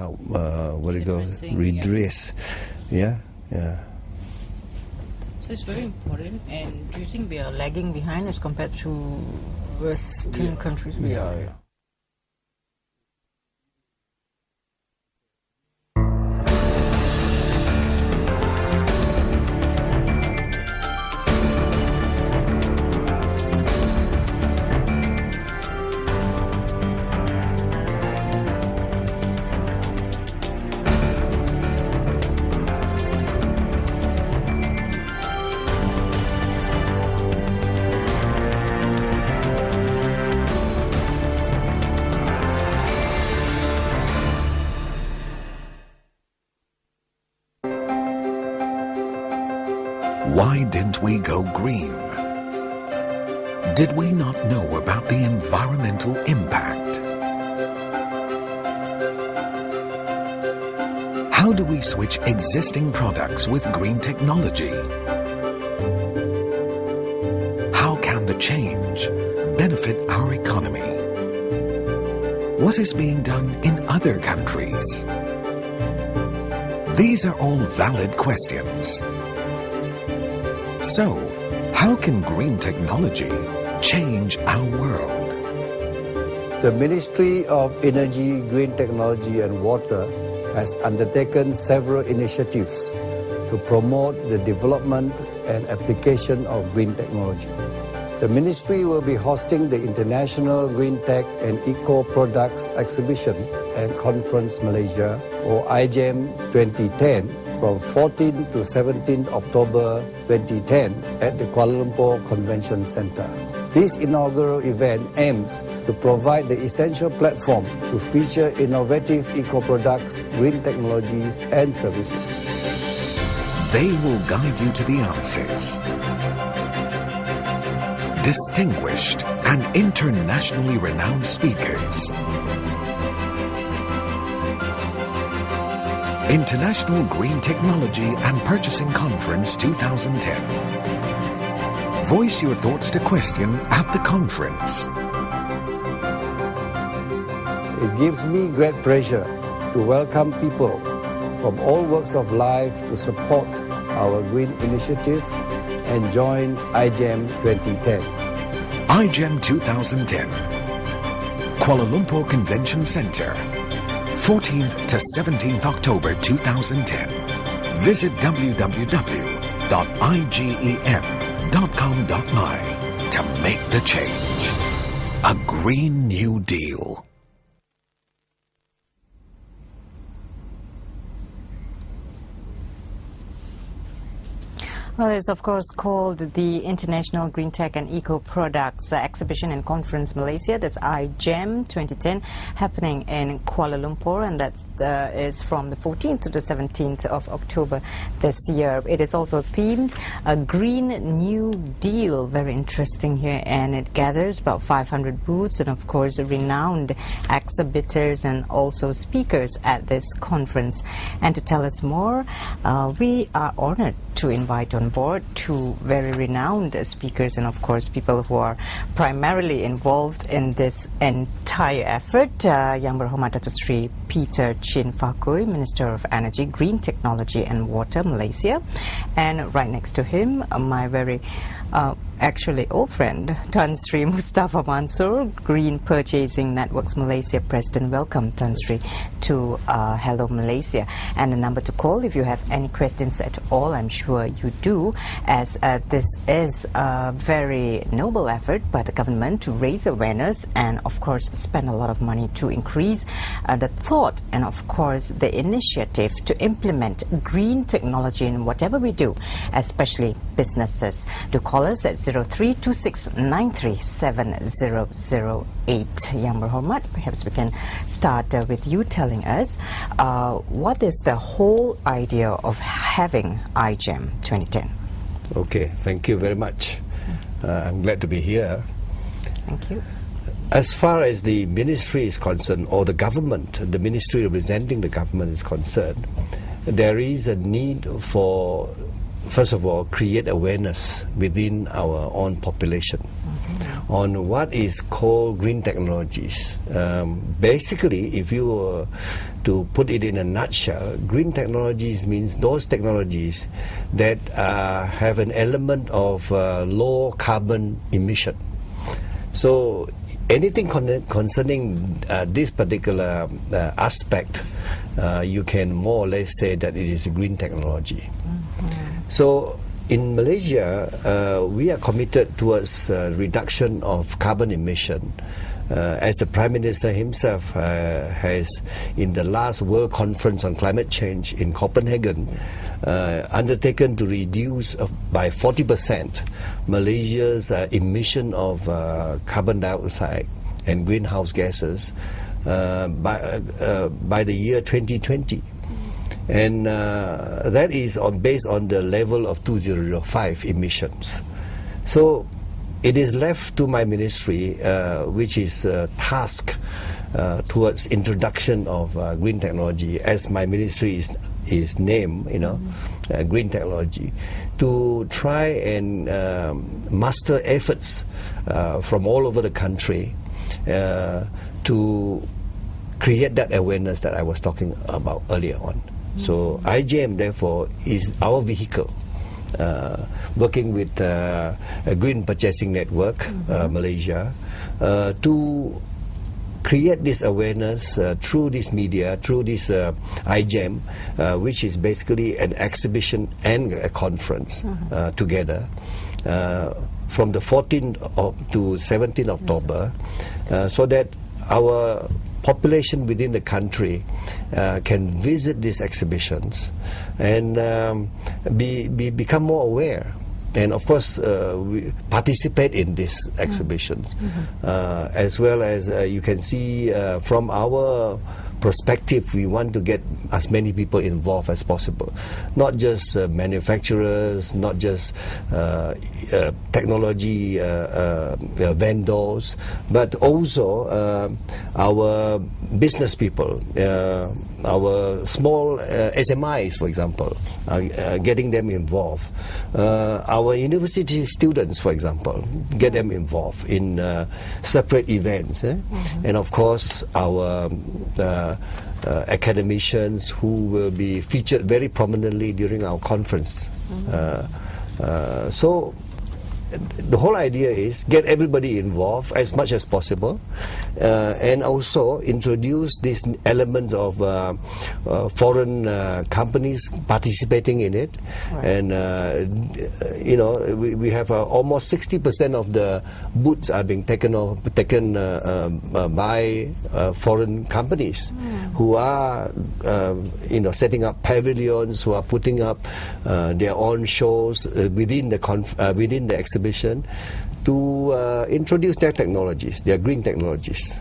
help, what do you call, redress. Yeah. So it's very important. And do you think we are lagging behind as compared to Western countries? We are. Why didn't we go green? Did we not know about the environmental impact? How do we switch existing products with green technology? How can the change benefit our economy? What is being done in other countries? These are all valid questions. So, how can green technology change our world? The Ministry of Energy, Green Technology and Water has undertaken several initiatives to promote the development and application of green technology. The Ministry will be hosting the International Green Tech and Eco Products Exhibition and Conference Malaysia, or IGEM2010, from 14 to 17 October 2010 at the Kuala Lumpur Convention Centre. This inaugural event aims to provide the essential platform to feature innovative eco-products, green technologies and services. They will guide you to the answers. Distinguished and internationally renowned speakers. International Green Technology and Purchasing Conference 2010. Voice your thoughts to question at the conference. It gives me great pleasure to welcome people from all walks of life to support our green initiative and join IGEM 2010. IGEM 2010. Kuala Lumpur Convention Centre. 14th to 17th October 2010. Visit www.igem.com.my to make the change. A Green New Deal. Well, it's of course called the International Green Tech and Eco Products Exhibition and Conference Malaysia. That's IGEM 2010, happening in Kuala Lumpur, and that is from the 14th to the 17th of October this year. It is also themed a Green New Deal. Very interesting here, and it gathers about 500 booths and of course renowned exhibitors and also speakers at this conference. And to tell us more, we are honored to invite on board two very renowned speakers and of course people who are primarily involved in this entire effort. Yang Berhormat Datuk Sri Peter Chin Fakui, Minister of Energy, Green Technology and Water, Malaysia. And right next to him, my very actually old friend, Tan Sri Mustafa Mansur, Green Purchasing Networks Malaysia President. Welcome, Tan Sri, to Helo Malaysia. And the number to call if you have any questions at all, I'm sure you do, as this is a very noble effort by the government to raise awareness and of course spend a lot of money to increase the thought and of course the initiative to implement green technology in whatever we do, especially businesses. Do call us at 0326937008. Yang Berhormat, perhaps we can start with you telling us what is the whole idea of having IGEM 2010? Okay, thank you very much. I'm glad to be here. Thank you. As far as the ministry is concerned, or the government, the ministry representing the government is concerned, there is a need for, first of all, create awareness within our own population. on what is called green technologies. Basically, if you were to put it in a nutshell, green technologies means those technologies that have an element of low carbon emission. So anything concerning this particular aspect, you can more or less say that it is a green technology. So in Malaysia, we are committed towards reduction of carbon emission. As the Prime Minister himself has, in the last World Conference on Climate Change in Copenhagen, undertaken to reduce by 40% Malaysia's emission of carbon dioxide and greenhouse gases by the year 2020. And that is based on the level of 2005 emissions. So it is left to my ministry, which is tasked towards introduction of green technology, as my ministry is named, green technology, to try and muster efforts from all over the country to create that awareness that I was talking about earlier on. So IGEM, therefore, is our vehicle, working with a Green Purchasing Network, Malaysia, to create this awareness through this media, through this IGEM, which is basically an exhibition and a conference together from the 14th to 17th October, so that our population within the country can visit these exhibitions and become more aware, and of course we participate in these exhibitions, as well as you can see from our perspective, we want to get as many people involved as possible, not just manufacturers, not just technology vendors, but also our business people, our small SMIs, for example, getting them involved. Our university students, for example, get them involved in separate events, and of course our academicians who will be featured very prominently during our conference. So the whole idea is get everybody involved as much as possible, and also introduce these elements of foreign companies participating in it. And we have almost 60% of the booths are being taken by foreign companies who are setting up pavilions, who are putting up their own shows within the exhibition, to introduce their technologies, their green technologies.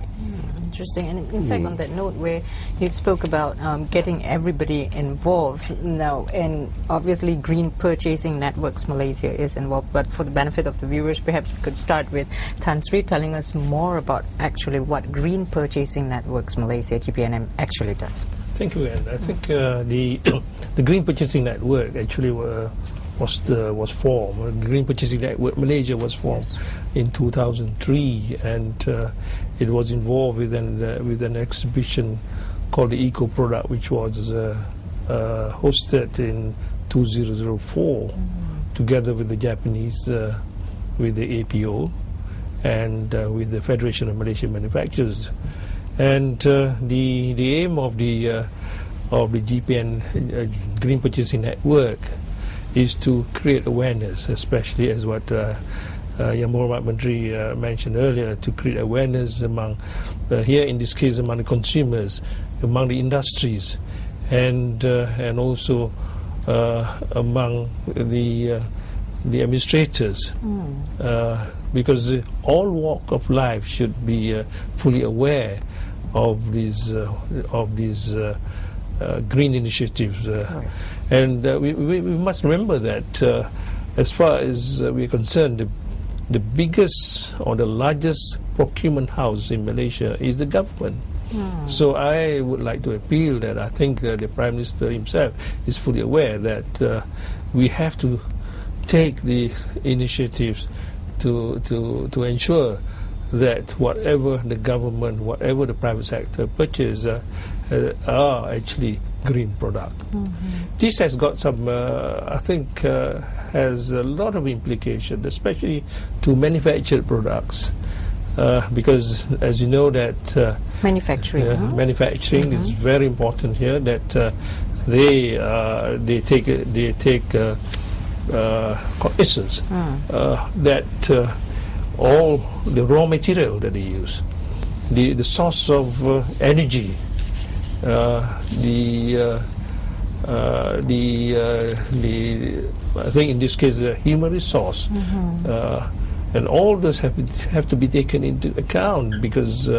Interesting. And in fact, on that note, where you spoke about getting everybody involved now, and obviously Green Purchasing Networks Malaysia is involved, but for the benefit of the viewers, perhaps we could start with Tan Sri telling us more about actually what Green Purchasing Networks Malaysia, GPNM, actually does. Thank you, Anne. I think the Green Purchasing Network actually was formed. Green Purchasing Network Malaysia was formed in 2003, and it was involved with an exhibition called the Eco Product, which was hosted in 2004, together with the Japanese, with the APO, and with the Federation of Malaysian Manufacturers. And the aim of the GPN Green Purchasing Network is to create awareness, especially as what Yang Muhammad Menteri mentioned earlier, to create awareness among, here in this case, among the consumers, among the industries, and also among the administrators, because all walk of life should be fully aware of these green initiatives. And we must remember that as far as we're concerned, the biggest or the largest procurement house in Malaysia is the government. So I would like to appeal that I think the Prime Minister himself is fully aware that we have to take these initiatives to ensure that whatever the government, whatever the private sector purchase are actually green product. This has got some, I think, has a lot of implication, especially to manufactured products, because as you know that manufacturing is very important here. That they take cognizance that all the raw material that they use, the source of energy, I think in this case the human resource, and all those have to be taken into account, because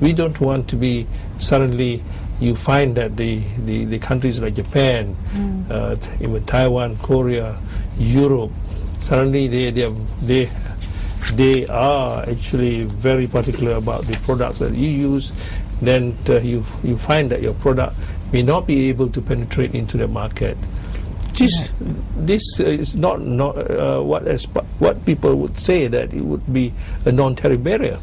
we don't want to be suddenly. You find that the countries like Japan, even Taiwan, Korea, Europe, suddenly they are actually very particular about the products that you use. Then you find that your product may not be able to penetrate into the market. This is not what people would say that it would be a non-tariff barrier,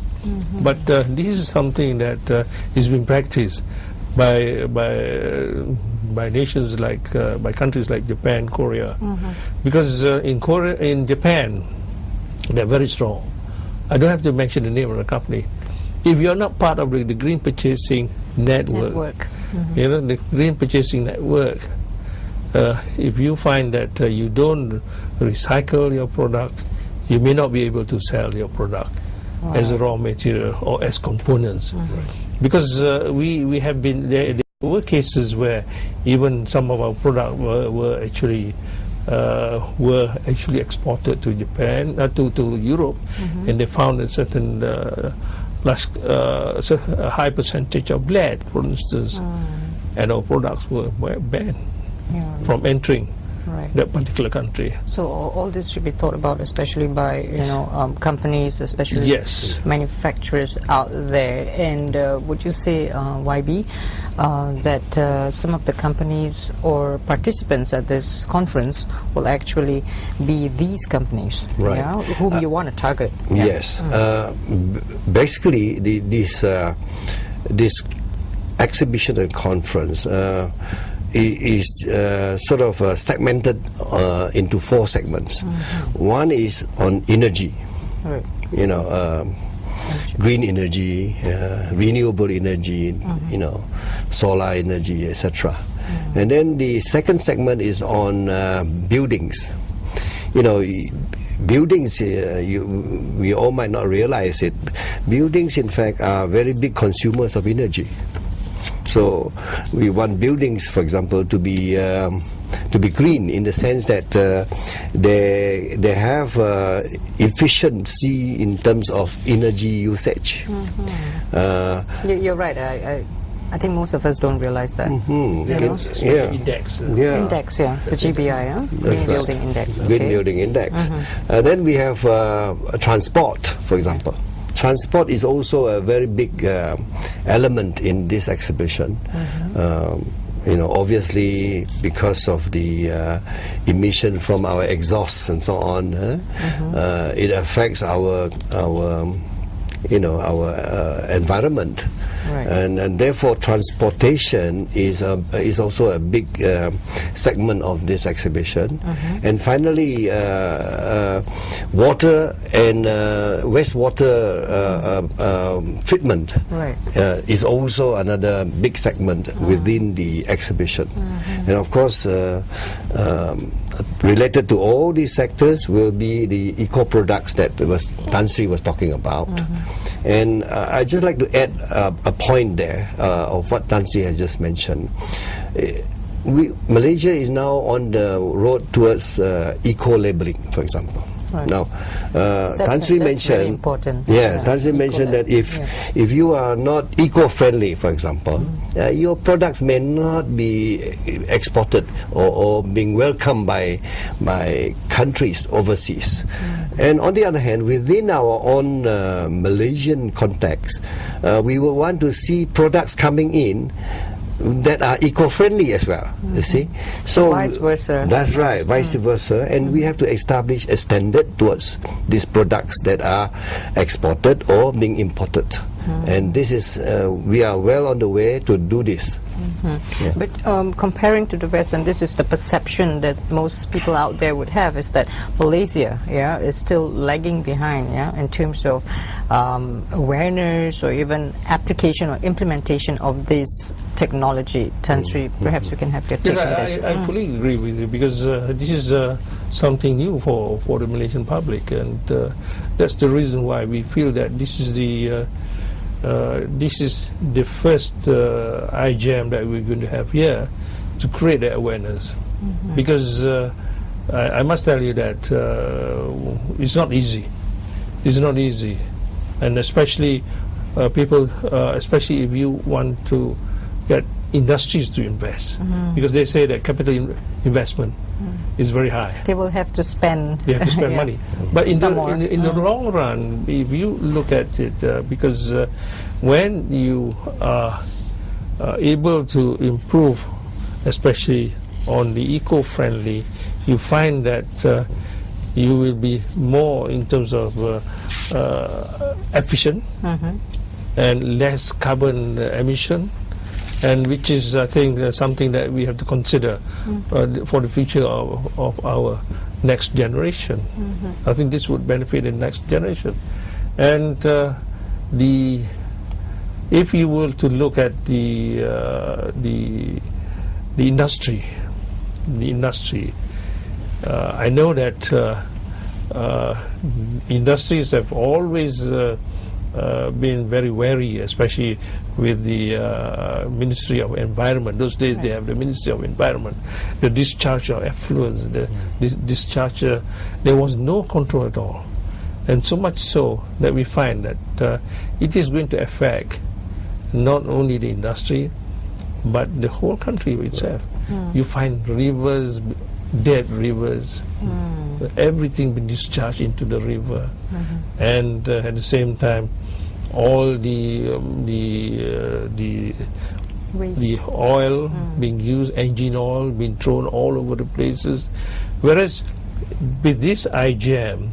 but this is something that is being practiced by nations like by countries like Japan, Korea, because in Japan they're very strong. I don't have to mention the name of the company. If you're not part of the green purchasing network, you know, the green purchasing network, if you find that you don't recycle your product, you may not be able to sell your product as a raw material or as components. Because we have been there were cases where even some of our products were actually exported to Japan, to Europe, and they found a certain a high percentage of lead, for instance, and our products were banned from entering that particular country. So all this should be thought about, especially by companies, especially manufacturers out there. And would you say, YB, that some of the companies or participants at this conference will actually be these companies, whom you want to target? Yes. Basically, this exhibition and conference is sort of segmented into 4 segments. One is on energy, green energy, renewable energy, solar energy, etc. And then the second segment is on buildings. Buildings, we all might not realize it. Buildings, in fact, are very big consumers of energy. So we want buildings, for example, to be green in the sense that they have efficiency in terms of energy usage. You're right. I think most of us don't realize that. Index. The GBI, Green Building Index. Green Building Index. Then we have transport, for example. Transport is also a very big element in this exhibition. Obviously because of the emission from our exhausts and so on, it affects our environment. And therefore transportation is also a big segment of this exhibition. And finally water and wastewater treatment is also another big segment within the exhibition. And of course related to all these sectors will be the eco products that Tan Sri was talking about. And I'd just like to add a point there of what Tan Sri has just mentioned. Malaysia is now on the road towards eco-labeling, for example. Now, Tan Sri mentioned, Tan Sri mentioned that if you are not eco-friendly, for example, your products may not be exported or being welcomed by countries overseas. And on the other hand, within our own Malaysian context, we will want to see products coming in that are eco-friendly as well. You see, so vice versa. That's right, vice versa, and we have to establish a standard towards these products that are exported or being imported. And this is we are well on the way to do this. Yeah. But comparing to the West, and this is the perception that most people out there would have, is that Malaysia, is still lagging behind, in terms of awareness or even application or implementation of this technology. Tan Sri, perhaps you can have your take on this. I fully agree with you, because this is something new for the Malaysian public, and that's the reason why we feel that this is the first IGEM that we're going to have here to create the awareness. Because I must tell you that it's not easy. It's not easy, and especially people, especially if you want to get industries to invest, because they say that capital investment is very high. They will have to spend. They have to spend money. But in the long run, if you look at it, because when you are able to improve, especially on the eco-friendly, you find that you will be more in terms of efficient and less carbon emission, and which is, I think, something that we have to consider for the future of our next generation. I think this would benefit the next generation. And if you were to look at the industry, I know that industries have always been very wary, especially with the Ministry of Environment. Those days they have the Ministry of Environment. The discharge of effluents, the discharge, there was no control at all. And so much so that we find that it is going to affect not only the industry, but the whole country itself. You find rivers, dead rivers, everything being discharged into the river, and at the same time, all the oil being used, engine oil being thrown all over the places. Whereas with this IGEM,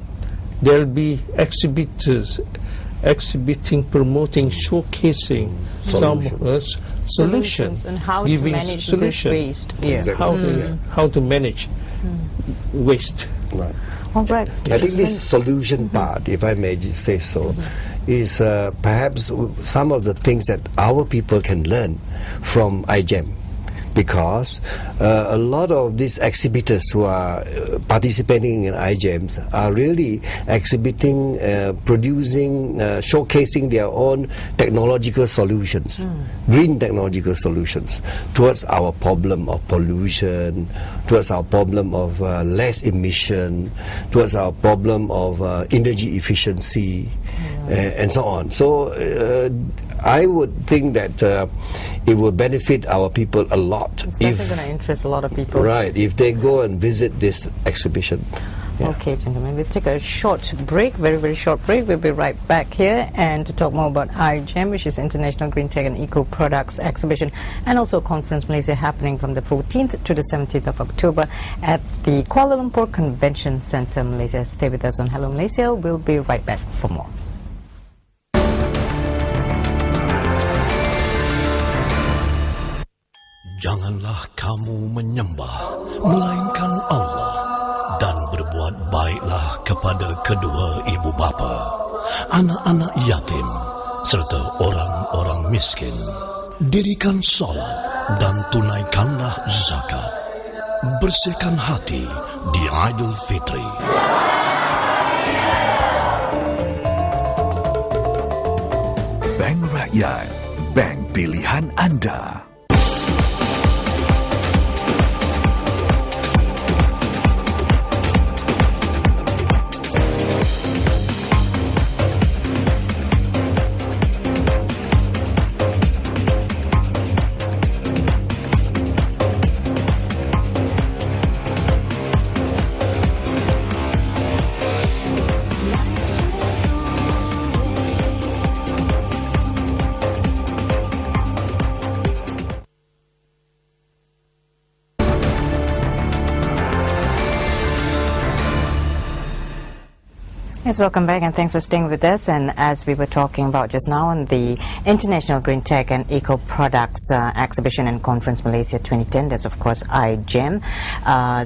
there will be exhibitors exhibiting, promoting, showcasing some solutions and how to manage this waste. Exactly. How to manage waste. Right. All right. I think this solution part, if I may just say so, is perhaps some of the things that our people can learn from IGEM, because a lot of these exhibitors who are participating in IGEMs are really exhibiting, producing, showcasing their own technological solutions, green technological solutions, towards our problem of pollution, towards our problem of less emission, towards our problem of energy efficiency, and so on. So I would think that it will benefit our people a lot. It's definitely going to interest a lot of people. Right, if they go and visit this exhibition. Yeah. Okay, gentlemen, we'll take a short break, very, very short break. We'll be right back here and to talk more about IGEM, which is International Green Tech and Eco Products Exhibition, and also Conference Malaysia, happening from the 14th to the 17th of October at the Kuala Lumpur Convention Centre, Malaysia. Stay with us on Helo Malaysia. We'll be right back for more. Janganlah kamu menyembah melainkan Allah, dan berbuat baiklah kepada kedua ibu bapa, anak-anak yatim serta orang-orang miskin. Dirikan solat dan tunaikanlah zakat. Bersihkan hati di Aidil Fitri. Bank Rakyat, bank pilihan anda. Yes, welcome back and thanks for staying with us. And as we were talking about just now on the International Green Tech and Eco Products Exhibition and Conference Malaysia 2010, that's of course IGEM.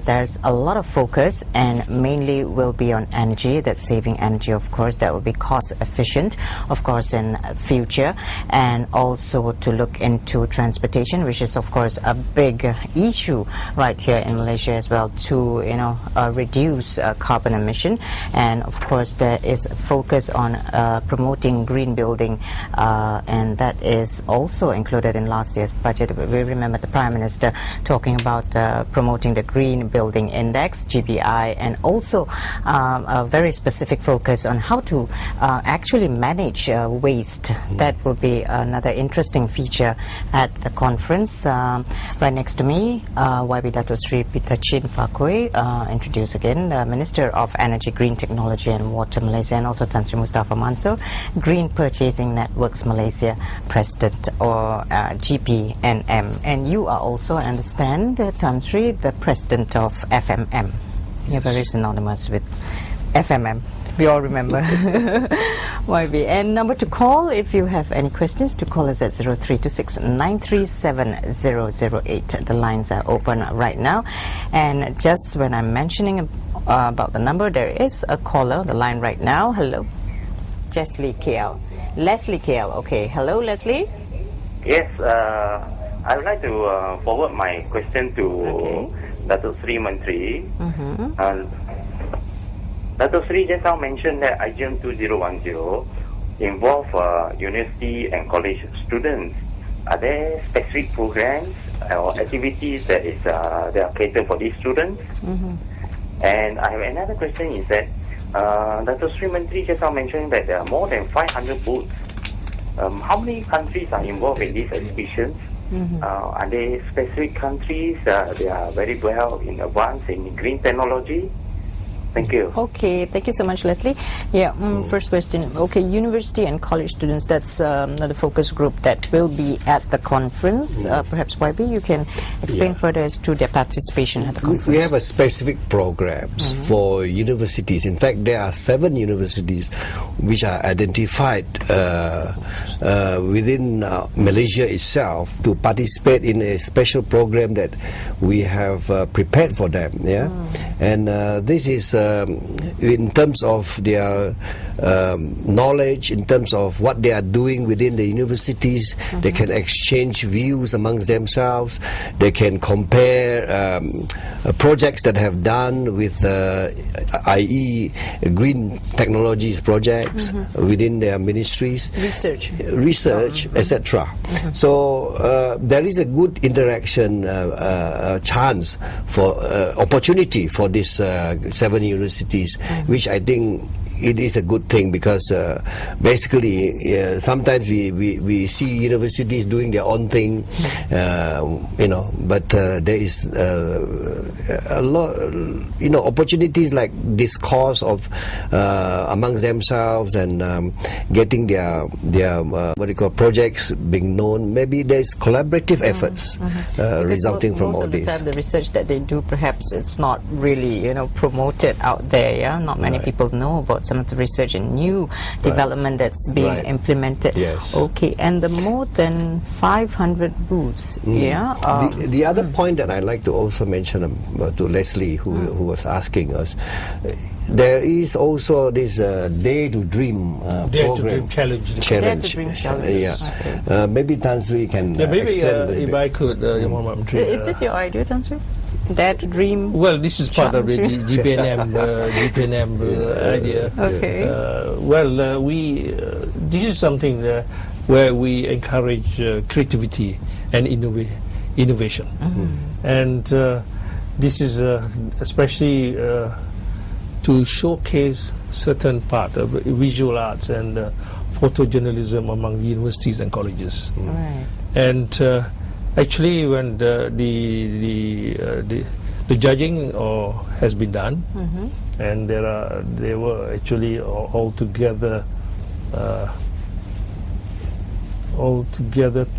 There's a lot of focus and mainly will be on energy, that's saving energy of course, that will be cost efficient of course in future, and also to look into transportation, which is of course a big issue right here in Malaysia as well, to reduce carbon emission. And of course there is a focus on promoting green building, and that is also included in last year's budget. We remember the Prime Minister talking about promoting the Green Building Index, GBI, and also a very specific focus on how to actually manage waste. That will be another interesting feature at the conference. Right next to me, YB Dato Sri Peter Chin Fakui, introduce again, the Minister of Energy, Green Technology and Water Malaysia, and also Tan Sri Mustafa Mansor, Green Purchasing Networks Malaysia President, or GPNM. And you are also, I understand, Tan Sri, the President of FMM. You're very synonymous with FMM. We all remember. YB. And number to call if you have any questions, to call us at 0326 937 008. The lines are open right now. And just when I'm mentioning about the number, there is a caller on the line right now. Hello. Leslie KL. Leslie KL. Okay. Hello, Leslie. Yes. I would like to forward my question to Dato Sri Menteri. Dato Sri just now mentioned that IGEM2010 involve university and college students. Are there specific programs or activities that are catered for these students? And I have another question is that Dato Sri Menteri just now mentioned that there are more than 500 booths. How many countries are involved in these exhibitions? Are there specific countries they are very well in advance in green technology? Thank you. Okay, thank you so much, Leslie. Yeah, first question. Okay, university and college students, that's another focus group that will be at the conference. Perhaps, YB, you can explain further as to their participation at the conference. We have a specific programs for universities. In fact, there are 7 universities which are identified within Malaysia itself to participate in a special program that we have prepared for them. And this is in terms of their knowledge, in terms of what they are doing within the universities. They can exchange views amongst themselves. They can compare projects that have done with i.e. green technologies projects within their ministries, research, etc. So there is a good interaction chance for opportunity for these 7 universities, which I think it is a good thing, because basically sometimes we see universities doing their own thing, but there is a lot, opportunities like discourse of amongst themselves and getting their what you call projects being known. Maybe there's collaborative efforts resulting from all this. Most of the time, the research that they do, perhaps it's not really promoted out there. Not many people know about some of the research and new development that's being implemented. Okay, and the more than 500 booths. The other point that I'd like to also mention to Leslie, who was asking us, there is also this Dare to Dream program. Challenge. Maybe Tan Sri can explain if I could, is this your idea, Tan Sri? Dare to Dream? Well, this is part of the GPNM idea. Okay. This is something where we encourage creativity and innovation. And this is especially to showcase certain part of visual arts and photojournalism among universities and colleges. And actually, when the judging has been done, and there were actually altogether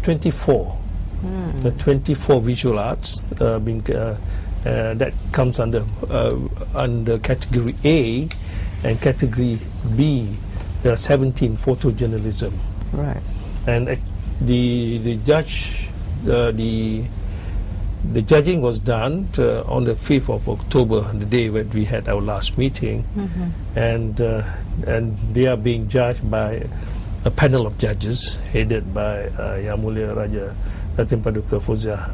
24 visual arts being that comes under category A, and category B, there are 17 photojournalism. Right. And the judging was done on the 5th of October, the day when we had our last meeting, and they are being judged by a panel of judges headed by Yang Mulia Raja Datin Paduka Fauziah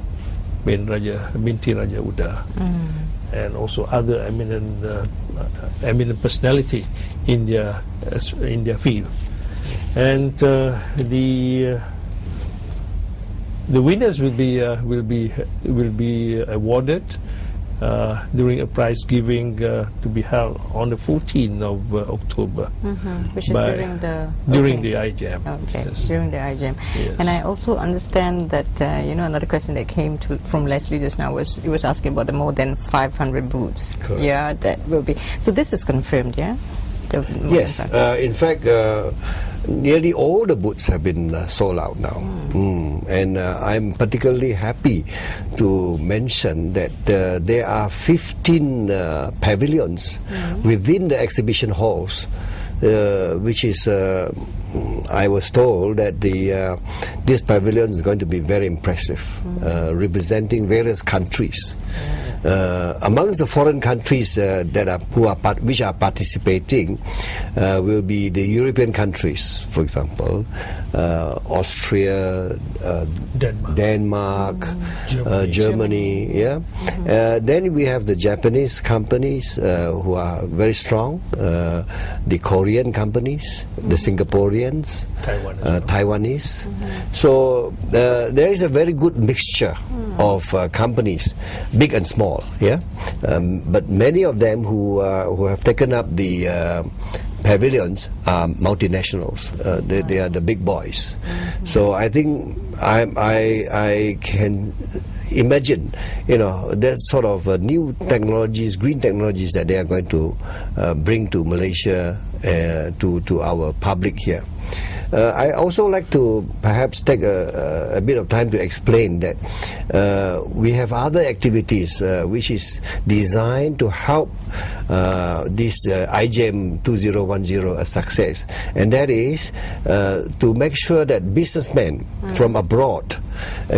binti Raja Uda, and also other eminent personality in their field. And the winners will be awarded during a prize giving to be held on the 14th of October, which is during the IGEM. Okay, yes. During the IGEM. Yes. And I also understand that another question that came from Leslie just now was he was asking about the more than 500 booths. Correct. Yeah, that will be. So this is confirmed, yeah. Yes, in fact, nearly all the booths have been sold out now. And I'm particularly happy to mention that there are 15 pavilions within the exhibition halls, which is, I was told that this pavilion is going to be very impressive, representing various countries. Amongst the foreign countries which are participating will be the European countries, for example, Austria, Denmark, Germany. Yeah. Then we have the Japanese companies who are very strong, the Korean companies, the Singaporeans, Taiwanese. So there is a very good mixture of companies, big and small. Yeah, but many of them who have taken up the pavilions are multinationals. They are the big boys. So I think I can imagine, that sort of new technologies, green technologies that they are going to bring to Malaysia, to our public here. I also like to perhaps take a bit of time to explain that we have other activities which is designed to help this IGEM2010 a success, and that is to make sure that businessmen from abroad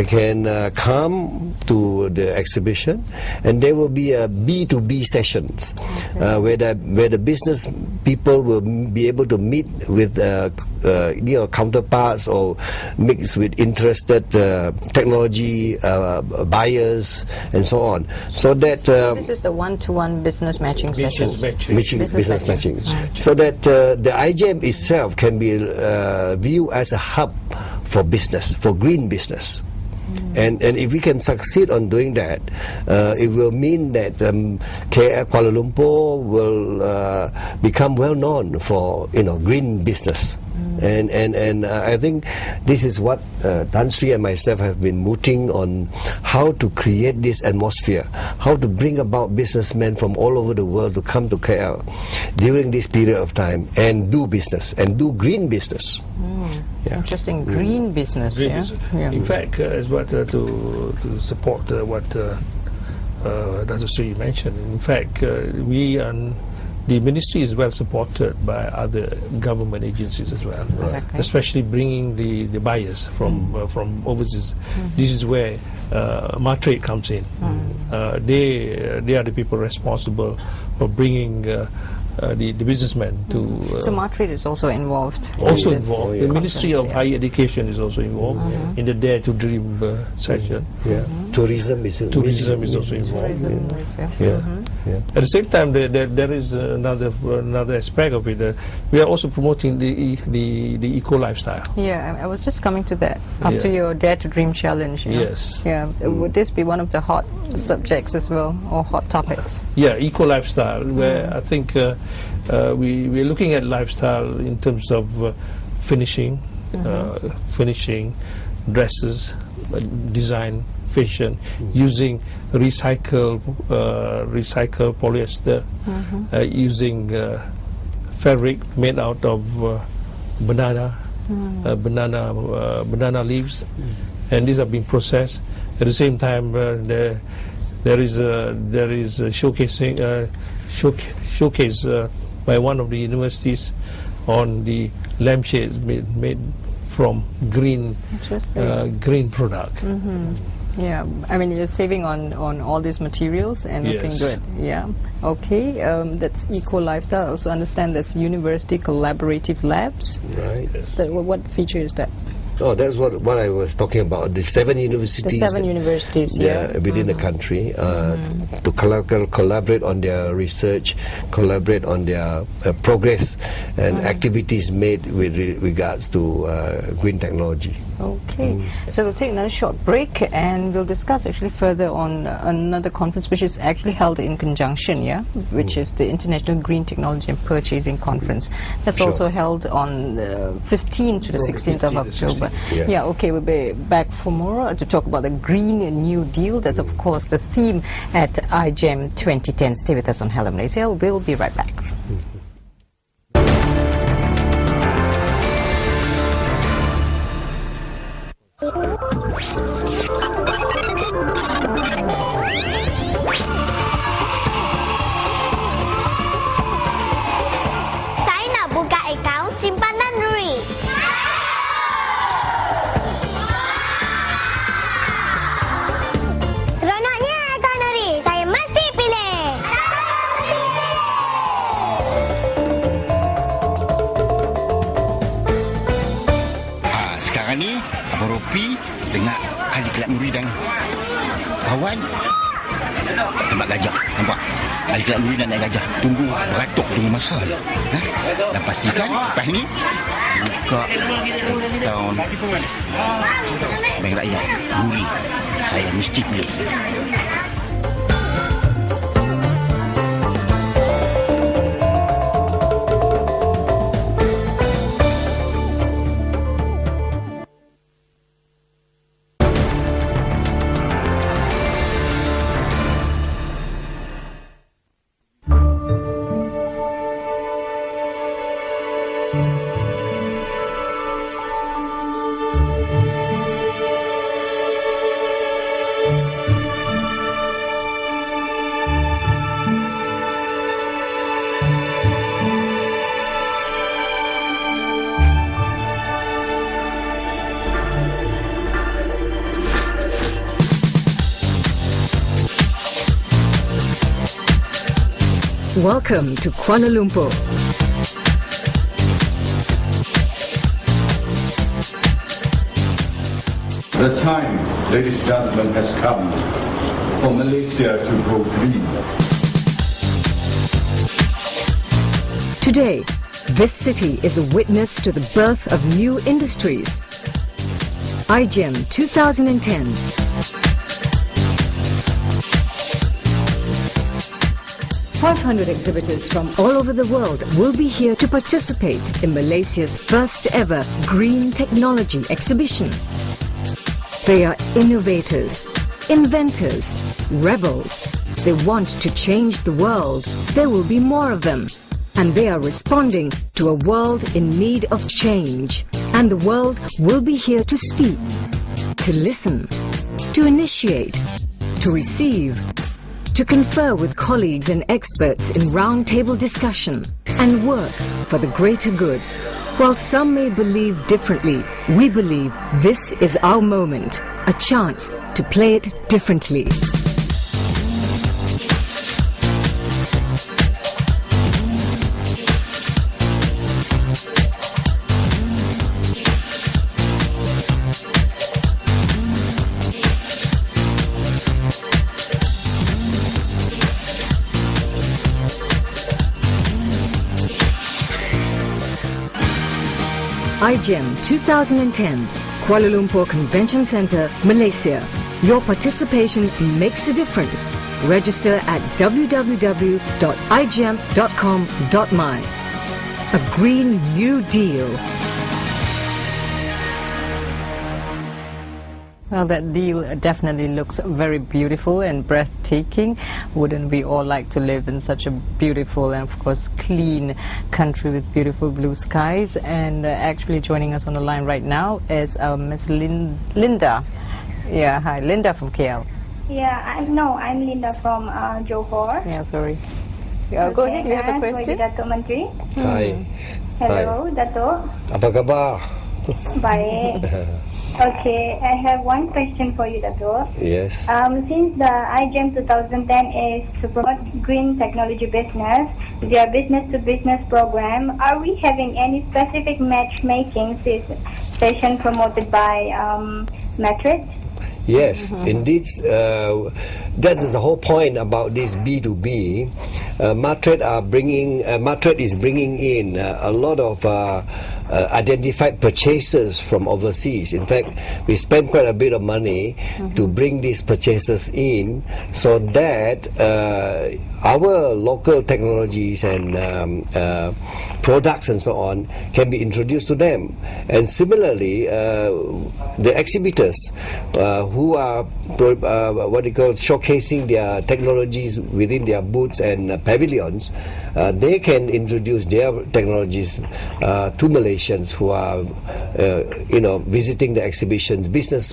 can come to the exhibition, and there will be a B2B sessions where the business people will be able to meet with counterparts or mix with interested technology buyers and so on, so that this is the one-to-one business matching session. Business matching. So that the IGEM itself can be viewed as a hub for business, for green business. And if we can succeed on doing that, it will mean that Kuala Lumpur will become well known for green business. And I think this is what Tan Sri and myself have been mooting on, how to create this atmosphere, how to bring about businessmen from all over the world to come to KL during this period of time and do business, and do green business. Yeah. Interesting, green business. Green yeah? business. Yeah. In fact, as what to support what Dr. Sri mentioned, in fact, the ministry is well supported by other government agencies as well, Exactly. especially bringing the buyers from overseas. This is where Matrade comes in. They are the people responsible for bringing the businessmen to. So Matrade is also involved. Also in this involved. The Ministry of Higher Education is also involved in the Dare to Dream session. Tourism is also involved. At the same time, there is another aspect of it. We are also promoting the eco lifestyle. Yeah, I was just coming to that after your Dare to Dream challenge. Yes. Yeah. Would this be one of the hot subjects as well, or hot topics? Yeah, eco lifestyle, where I think we're looking at lifestyle in terms of finishing dresses, design, fashion, using recycled polyester, using fabric made out of banana leaves, and these are being processed. At the same time, there is showcase by one of the universities on the lampshades made from green product. Yeah, I mean, you're saving on all these materials and looking good. Yeah, okay. That's eco lifestyle. I also understand there's university collaborative labs. Right. What feature is that? Oh, that's what I was talking about. The 7 universities. The 7 universities, within the country to collaborate on their research, collaborate on their progress and activities made with regards to green technology. Okay, so we'll take another short break and we'll discuss actually further on another conference which is actually held in conjunction, which is the International Green Technology and Purchasing Conference. That's also held on the 15th to the 16th of October. Yeah, okay, we'll be back for more to talk about the Green New Deal. That's of course the theme at IGEM2010. Stay with us on Helo Malaysia. We'll be right back. Saya nak buka akaun simpanan REIT. Seronoknya akaun REIT. Saya mesti pilih. Sekarang ni Abang Ropi dengan ahli kelab Nuri dan kawan nampak gajah, nampak ahli kelab Nuri dan naik gajah, tunggu beratuk, tunggu masa dan pastikan lepas ni buka akaun Bank Rakyat Nuri. Saya mesti pilih. Welcome to Kuala Lumpur. The time, ladies and gentlemen, has come for Malaysia to go green. Today, this city is a witness to the birth of new industries. IGEM 2010. 500 exhibitors from all over the world will be here to participate in Malaysia's first ever Green Technology exhibition. They are innovators, inventors, rebels. They want to change the world. There will be more of them. And they are responding to a world in need of change. And the world will be here to speak, to listen, to initiate, to receive, to confer with colleagues and experts in roundtable discussion and work for the greater good. While some may believe differently, we believe this is our moment, a chance to play it differently. IGEM 2010, Kuala Lumpur Convention Centre, Malaysia. Your participation makes a difference. Register at www.igem.com.my. A Green New Deal. Well, that deal definitely looks very beautiful and breathtaking. Wouldn't we all like to live in such a beautiful and, of course, clean country with beautiful blue skies? And actually joining us on the line right now is Miss Linda. Yeah, hi, Linda from KL. Yeah, I'm Linda from Johor. Yeah, sorry. Go ahead, you have a question? Datuk Menteri. Hi. Hello, Datuk. Apa khabar? Baik. Okay, I have one question for you, Datuk. Yes. Since the IGEM2010 is to promote green technology business, their business-to-business program, are we having any specific matchmaking session promoted by Madrid? Yes, indeed. That is the whole point about this B2B. Madrid is bringing in a lot of identified purchases from overseas. In fact, we spend quite a bit of money to bring these purchases in, so that our local technologies and products and so on can be introduced to them. And similarly, the exhibitors who are showcasing their technologies within their booths and pavilions, they can introduce their technologies to Malaysians who are visiting the exhibitions. Business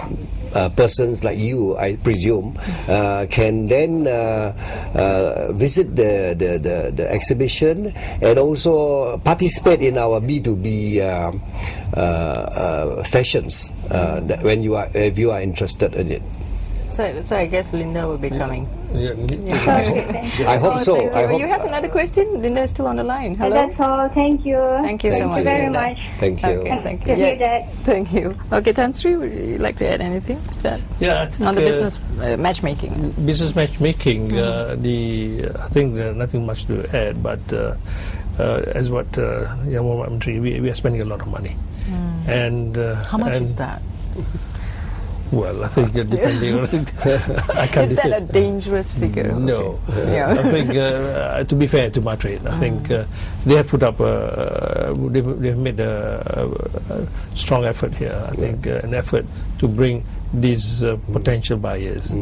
persons like you, I presume, can then visit the exhibition and also participate in our B2B sessions if you are interested in it. So I guess Linda will be coming. I hope so. You have another question? Linda is still on the line. Hello. That's all. Thank you. Thank you so much. Thank you very Linda. much. Thank you. Okay, thank To you. hear that. Thank you. Okay, Tan Sri, would you like to add anything to that? Yeah, I think on the business matchmaking. Business matchmaking. I think nothing much to add, but as what Yang Muhammad Menteri, we are spending a lot of money. And how much is that? Well, I think depending on it, I can't. Is that a dangerous figure? No. Okay. Yeah. I think, to be fair to Madrid, I think they have put up, they've made a strong effort here. I think an effort to bring these potential buyers,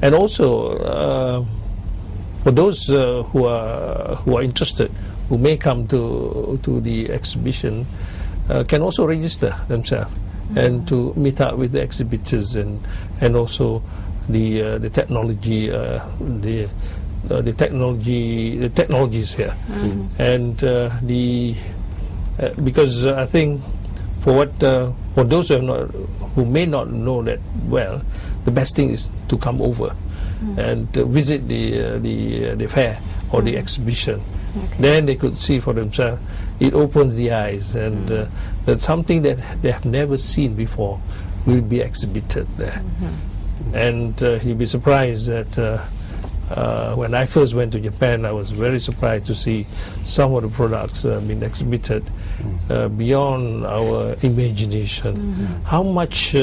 and also for those who are interested, who may come to the exhibition, can also register themselves. And to meet up with the exhibitors and also the technology the technologies here, and because I think for those who may not know that well, the best thing is to come over and visit the fair or the exhibition. Okay. Then they could see for themselves. It opens the eyes, and that something that they have never seen before will be exhibited there. And you'll be surprised that when I first went to Japan, I was very surprised to see some of the products being exhibited beyond our imagination. How much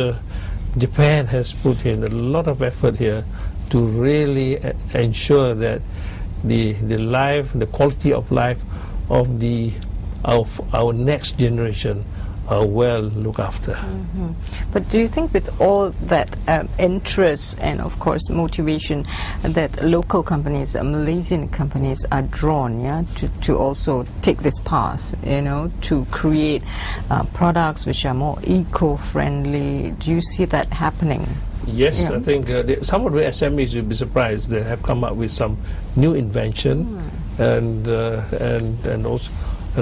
Japan has put in a lot of effort here to really ensure that the quality of life of our next generation are well looked after. But do you think with all that interest and of course motivation that local companies, Malaysian companies are drawn to also take this path, to create products which are more eco-friendly? Do you see that happening? Yes, I think some of the SMEs will be surprised. They have come up with some new invention, and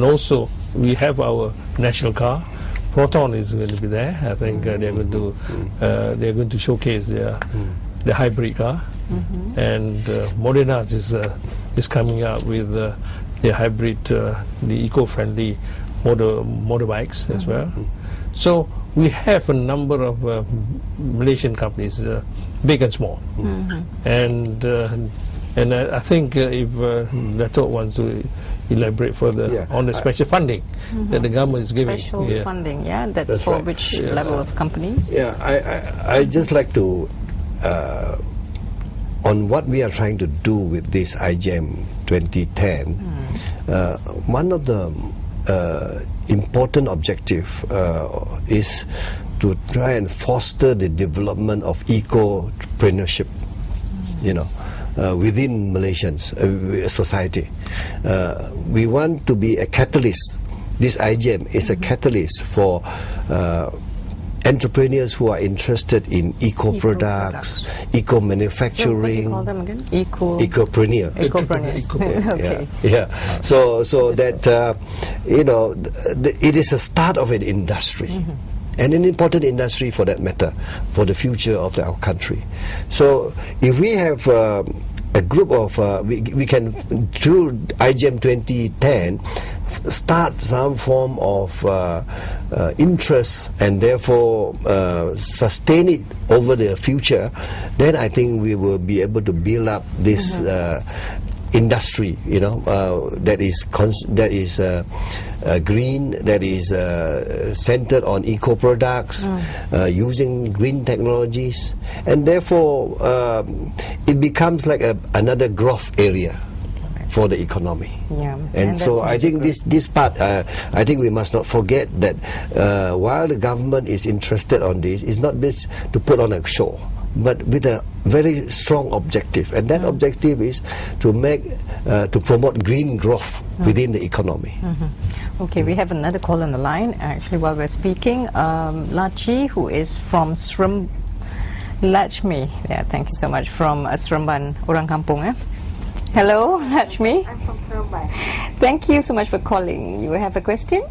also we have our national car. Proton is going to be there. I think they're going to showcase their hybrid car, and Moderna is coming out with their hybrid, the eco-friendly motorbikes as well. So we have a number of Malaysian companies, big and small, and I think if Dato' wants to elaborate further on the special funding that the government is giving. Special funding, that's for right. which level of companies? I just like to on what we are trying to do with this IGEM 2010. One of the important objective is to try and foster the development of eco-entrepreneurship, within Malaysian society. We want to be a catalyst. This IGEM is a catalyst for entrepreneurs who are interested in eco-products, eco-manufacturing. So what do you call them again? Ecopreneur. Okay. Yeah. So that it is a start of an industry. And an important industry for that matter, for the future of our country. So if we have a group of, we can, through IGEM2010, start some form of interest and therefore sustain it over the future, then I think we will be able to build up this industry, that is green, that is centered on eco products, using green technologies, and therefore it becomes like another growth area for the economy. And so I think this part, I think we must not forget that while the government is interested on this, it's not just to put on a show, but with a very strong objective, and that objective is to promote green growth within the economy. Okay, we have another call on the line actually while we're speaking. Lachi, who is from Lachmi, thank you so much, from Seremban, Orang Kampung. Hello, Lachmi. I'm from Seremban. Thank you so much for calling. You have a question?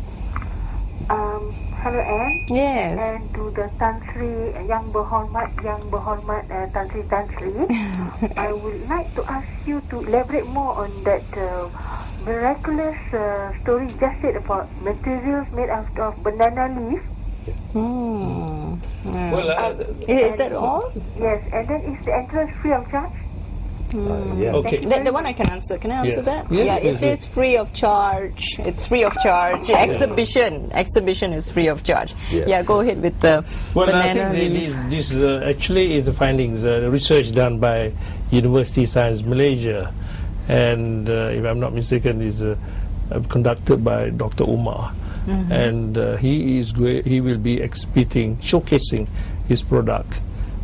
Hello, Anne. Yes. And to the Tan Sri Yang Berhormat Tan Sri I would like to ask you to elaborate more on that miraculous story you just said about materials made out of banana leaf. Is that all? Yes, and then is the entrance free of charge? Okay. The one I can answer. Can I answer that? Yes, it is free of charge. It's free of charge. Exhibition is free of charge. Yeah, go ahead with the banana I think leaf. this actually is the findings, research done by University Science Malaysia, and if I'm not mistaken, is conducted by Dr. Umar, and he will be showcasing his product,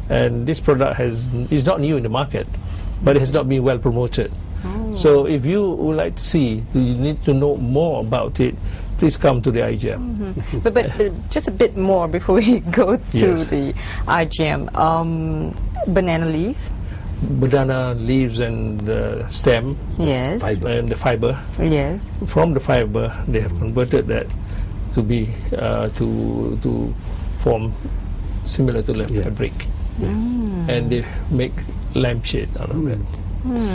and this product is not new in the market, but it has not been well promoted. So if you would like to see, you need to know more about it, please come to the IGEM. But just a bit more before we go to the IGEM. Banana leaves and the stem, and the fiber. Yes. From the fiber, they have converted that to be to form similar to fabric, and they make lampshade out of it.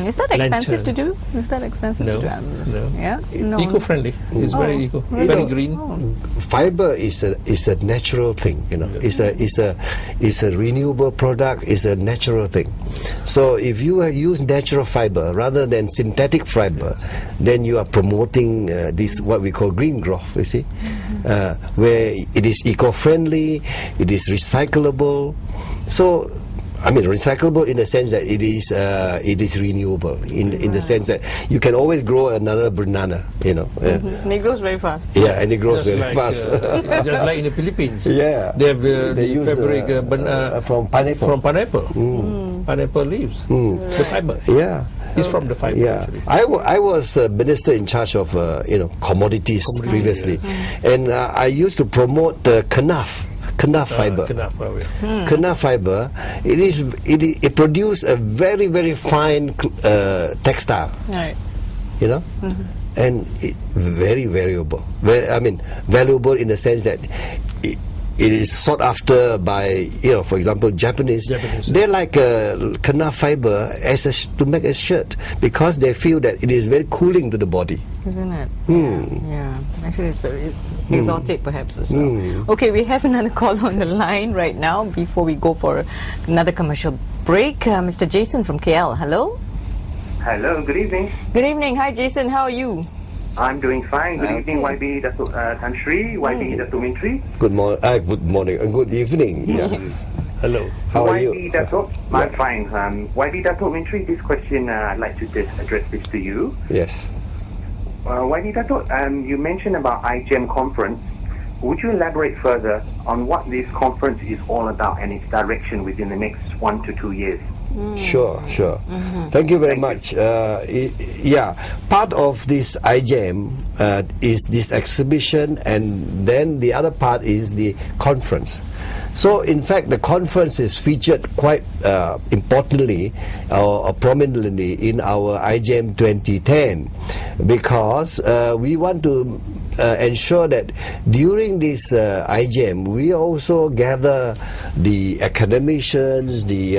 Is that expensive to do? Is that expensive to do? No. Yeah? Eco-friendly. It's very eco, very green. Fiber is a natural thing. It's a renewable product. It's a natural thing. So if you use natural fiber rather than synthetic fiber, then you are promoting this what we call green growth. You see, where it is eco-friendly, it is recyclable. So, I mean, recyclable in the sense that it is renewable in the sense that you can always grow another banana, And it grows very fast. Yeah, and it grows very fast. Just like in the Philippines. Yeah, they have they use fabric from pineapple. From pineapple. Pineapple leaves. The fiber. Yeah. It's from the fiber. Yeah, I was a minister in charge of commodities previously, and I used to promote KeTTHA fiber. KeTTHA fiber, it produces a very, very fine textile. Right. And very variable. Valuable in the sense that it is sought after by, for example, Japanese. They like KeTTHA fiber to make a shirt because they feel that it is very cooling to the body. Isn't it? Yeah. Actually, it's very exotic, perhaps, as well. Okay, we have another call on the line right now before we go for another commercial break. Mr. Jason from KL. Hello. Hello, good evening. Good evening. Hi, Jason. How are you? I'm doing fine. Good evening, YB Datuk Tan Sri, YB Datuk Menteri. Good morning and good evening. Yes. Hello. How are you? YB Datuk, I'm fine. YB Datuk Menteri, this question I'd like to address this to you. Yes. YB Datuk, you mentioned about IGEM conference. Would you elaborate further on what this conference is all about and its direction within the next 1 to 2 years? Sure. Thank you very much. Part of this IGEM is this exhibition, and then the other part is the conference. So in fact, the conference is featured quite importantly or prominently in our IGEM 2010 because we want to ensure that during this IGEM we also gather the academicians, the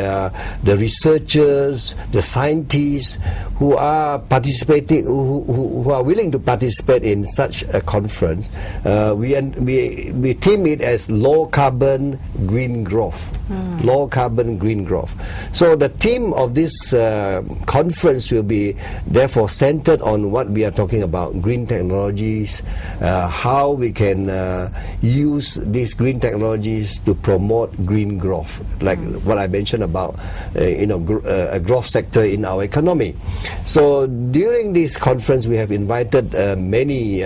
researchers, the scientists who are participating, who are willing to participate in such a conference. We theme it as low carbon green growth. Low carbon green growth. So the theme of this conference will be therefore centered on what we are talking about: green technologies, how we can use these green technologies to promote green growth, like what I mentioned about a growth sector in our economy. So during this conference we have invited many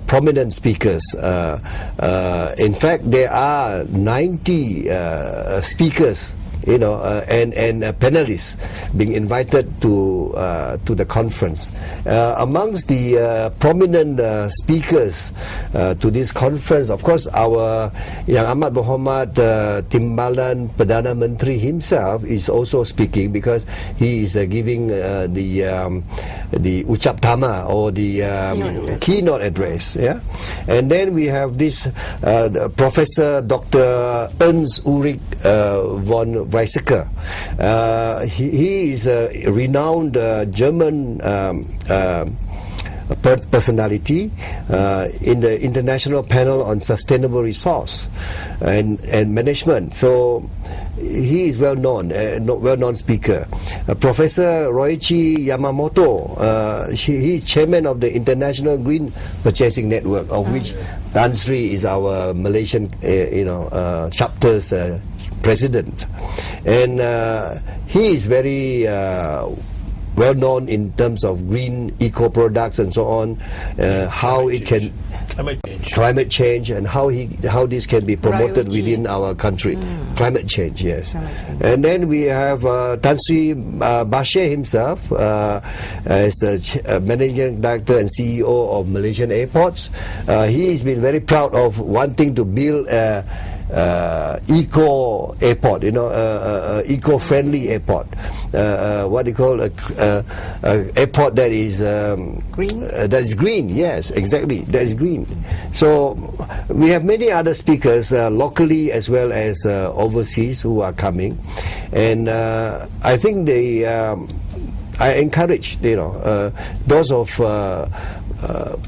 prominent speakers. In fact, there are 90 speakers, and panelists being invited to the conference. Amongst the prominent speakers to this conference, of course, our Yang Amat Berhormat Timbalan Perdana Menteri himself is also speaking, because he is giving the Ucap Tama, or the keynote address. Yeah, and then we have this Professor Dr. Ernst Ulrich von Weizsäcker. He is a renowned German personality in the International Panel on Sustainable Resource and Management. So he is well-known speaker. Professor Roichi Yamamoto, he is chairman of the International Green Purchasing Network, of which Tan Sri is our Malaysian chapter's president, and he is very well known in terms of green eco products and so on, how it can climate change and how this can be promoted within our country. Climate change, yes. And then we have Tan Sri Bashir himself as a managing director and CEO of Malaysian Airports. He has been very proud of wanting to build eco airport, eco-friendly airport. What do you call airport that is green? That is green. Yes, exactly. That is green. So we have many other speakers locally as well as overseas who are coming, and I think I encourage those of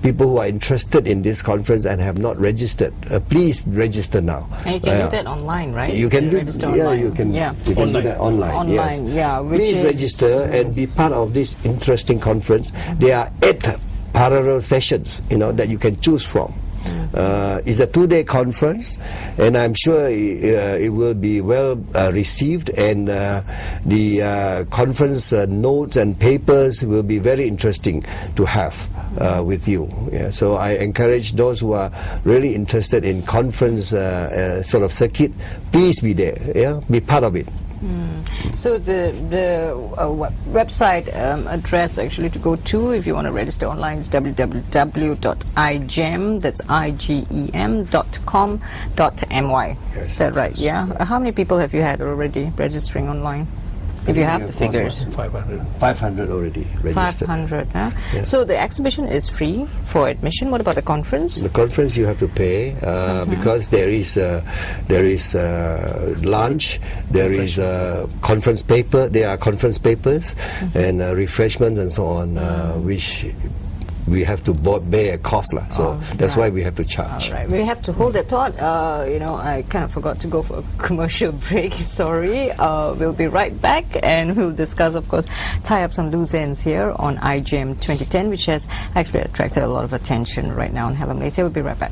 people who are interested in this conference and have not registered, please register now. And you can do that online, right? You can register online. You can do that online. Online, yes. Please register and be part of this interesting conference. There are 8 parallel sessions, that you can choose from. It's a 2-day conference, and I'm sure it will be well received, and the conference notes and papers will be very interesting to have with you. Yeah, so I encourage those who are really interested in conference sort of circuit, please be there. Yeah, be part of it. So the website address actually to go to if you want to register online is www.igem, that's IGEM.com.my. Is that right? Yeah. How many people have you had already registering online? If you have the figures. 500 already registered. 500, huh? Yeah. So the exhibition is free for admission. What about the conference? The conference you have to pay because there is lunch, there is conference paper, there are conference papers and refreshments and so on, which we have to bear a cost, so that's why we have to charge. All right, we have to hold that thought. I kind of forgot to go for a commercial break. Sorry. We'll be right back, and we'll discuss, of course, tie up some loose ends here on IGEM 2010, which has actually attracted a lot of attention right now on Helo Malaysia. We'll be right back.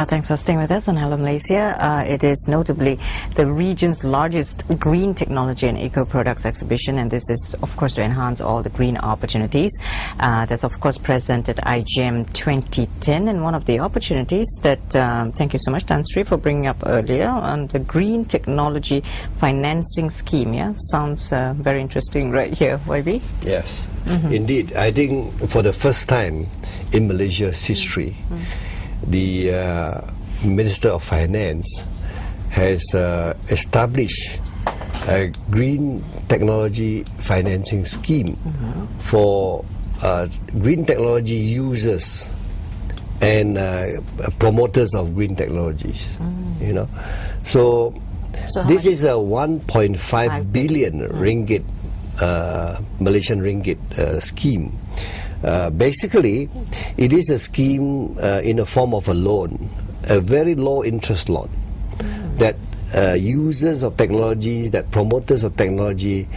Thanks for staying with us on Helo Malaysia. It is notably the region's largest green technology and eco-products exhibition, and this is, of course, to enhance all the green opportunities. That's, of course, present at IGEM2010, and one of the opportunities that, thank you so much, Tan Sri, for bringing up earlier on the green technology financing scheme. Yeah, sounds very interesting right here, YB. Yes, indeed. I think for the first time in Malaysia's history, the Minister of Finance has established a green technology financing scheme for green technology users and promoters of green technologies. You know, so this is a 1.5 billion ringgit Malaysian ringgit scheme. Basically, it is a scheme in the form of a loan, a very low interest loan that users of technology, that promoters of technology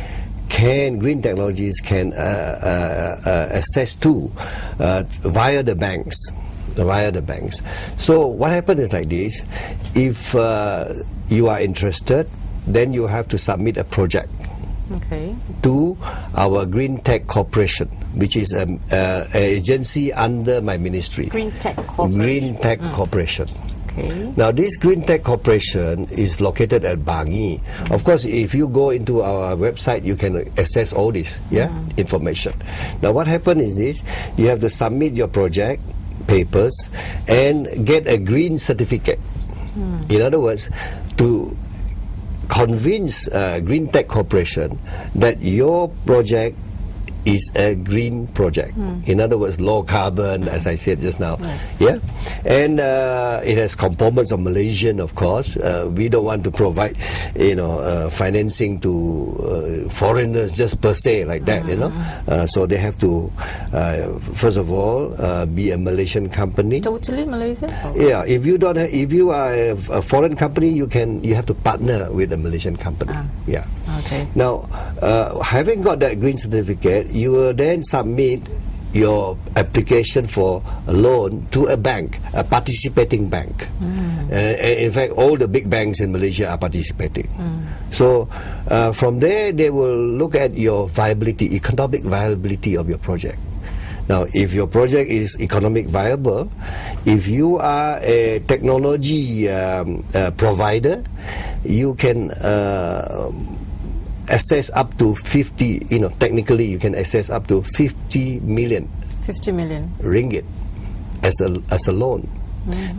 green technologies can access to via the banks. So what happens is like this: if you are interested, then you have to submit a project to our Green Tech Corporation, which is an agency under my ministry. Green Tech Corporation. Now, this Green Tech Corporation is located at Bangi. Of course, if you go into our website, you can access all this information. Now, what happens is this: you have to submit your project papers and get a green certificate. In other words, to convince Green Tech Corporation that your project is a green project. In other words, low carbon, as I said just now. And it has components of Malaysian, of course. We don't want to provide, financing to foreigners just per se like that. So they have to, first of all, be a Malaysian company. Totally Malaysian? Yeah. If you don't, if you are a foreign company, you have to partner with a Malaysian company. Now, having got that green certificate, you will then submit your application for a loan to a bank, a participating bank. In fact, all the big banks in Malaysia are participating. So from there, they will look at your viability, economic viability of your project. Now, if your project is economic viable, if you are a technology provider, you can access up to 50, technically you can access up to 50 million ringgit as a loan.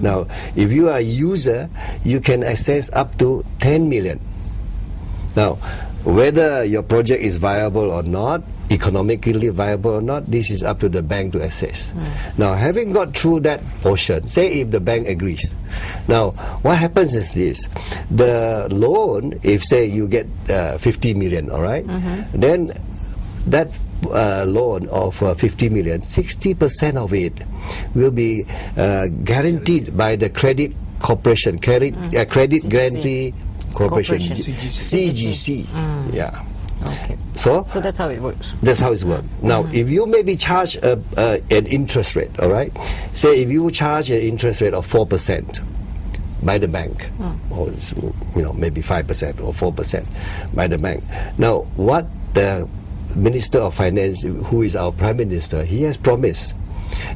Now, if you are a user, you can access up to 10 million. Now, whether your project is viable or not, economically viable or not, this is up to the bank to assess. Now, having got through that portion, say if the bank agrees. Now, what happens is this: the loan, if say you get 50 million, all right, then that loan of 50 million, 60% of it will be guaranteed by the credit corporation, credit guarantee corporation, CGC. So that's how it works. That's how it works. Now, if you maybe charge an interest rate, all right, say if you charge an interest rate of 4% by the bank, or maybe 5% or 4% by the bank. Now, what the Minister of Finance, who is our Prime Minister, he has promised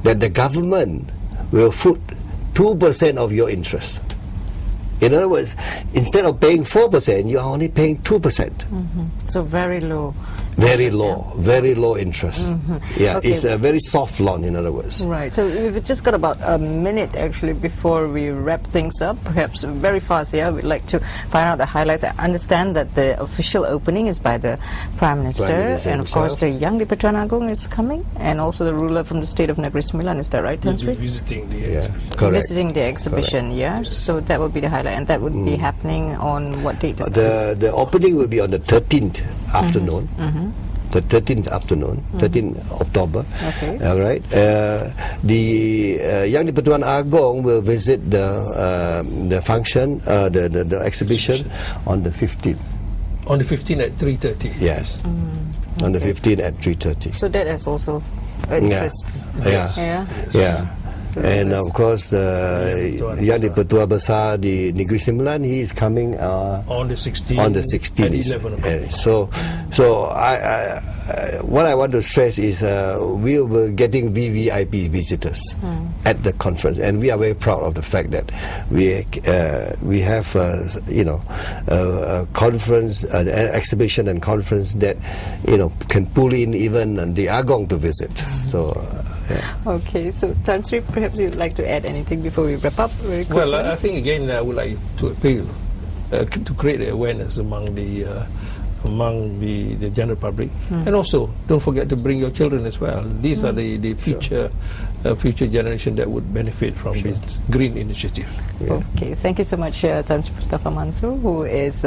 that the government will foot 2% of your interest. In other words, instead of paying 4%, you are only paying 2%. So very low. Very low interest. It's a very soft loan, in other words. Right. So we've just got about a minute actually before we wrap things up. Perhaps very fast here. We'd like to find out the highlights. I understand that the official opening is by the Prime Minister, and of course the Yang di-Pertuan Agong is coming, and also the ruler from the state of Negeri Sembilan. Is that right, Tan Sri? Visiting the exhibition. Correct. Visiting the exhibition. So that would be the highlight, and that would be happening on what date? The opening will be on the 13th afternoon. The 13th afternoon, 13th October. All right. The Yang di-Pertuan Agong will visit the function, the exhibition on the 15th. On the 15th at 3:30. Yes. On the 15th at 3:30. So that has also interests. And of course, Yang di-Pertua Besar di Negeri Sembilan, he is coming on the 16th. On the 16th. So what I want to stress is we were getting VVIP visitors at the conference, and we are very proud of the fact that we have a conference, an exhibition and conference that can pull in even the Agong to visit. So. Okay, so Tan Sri, perhaps you'd like to add anything before we wrap up very quickly? Well, I think again I would like to appeal to create awareness among the general public, and also don't forget to bring your children as well. These are the future generation that would benefit from this green initiative. Okay, thank you so much, Tan Sri Mustafa Mansur, who is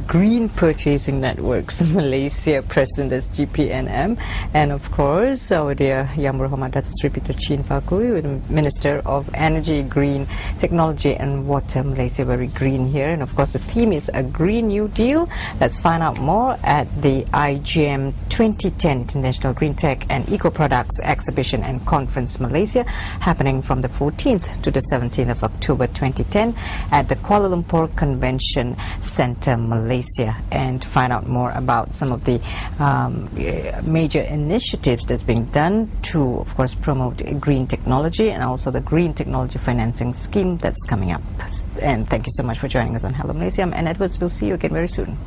Green Purchasing Networks Malaysia President as GPNM, and of course our dear Yang Berhormat Datuk Sri Peter Chin Fakui, Minister of Energy, Green Technology and Water. Malaysia very green here, and of course the theme is a Green New Deal. Let's find out more at the IGEM2010 International Green Tech and Eco Products Exhibition and Conference Malaysia, happening from the 14th to the 17th of October 2010 at the Kuala Lumpur Convention Centre, Malaysia, and find out more about some of the major initiatives that's being done to, of course, promote green technology, and also the green technology financing scheme that's coming up. And thank you so much for joining us on Helo Malaysia. I'm Anne Edwards. We'll see you again very soon.